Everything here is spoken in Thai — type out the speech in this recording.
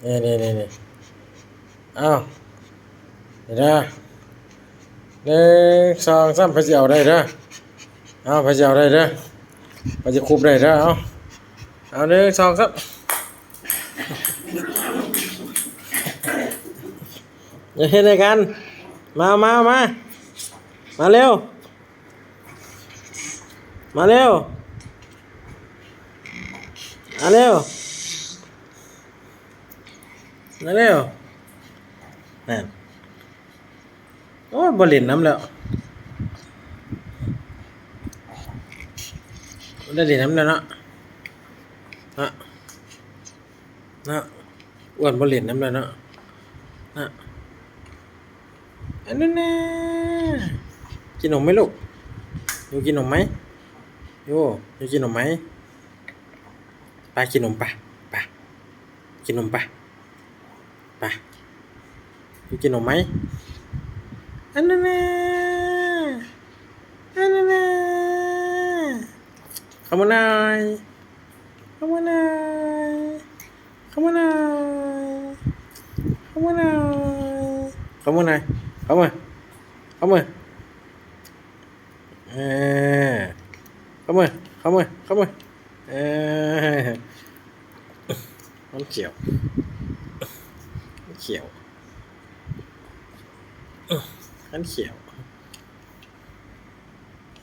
นี่อ้าวเดี๋ยวนะหนึ่งสองสามพระเจ้าได้เด้อเอาพระเจ้าได้เด้อพระเจ้าคุบได้เด้อเอาหนึ่งสองสามอย่าเฮ็ดอะไรกันมาเร็วมาเร็วมาเร็วมาเร็วนั่นโอ้ยบ่เล่นน้ำแล้วได้เล่นน้ำแล้วเนาะอ้วนบ่เล่นน้ำแล้วเนาะอันนั้นน่ะกินนมไหมลูกอยู่กินนมไหมอยู่กินนมไหมไปกินนมไปกินนมไปอยู่กินนมไหมอันนั้นน่ะเข้ามาหน่อยเข้ามาหน่อยเข้ามาหน่อยเข้ามาหน่อยเข้ามาหน่อยเข้ามาเข้ามาเข้ามามันเขียวมันเขียว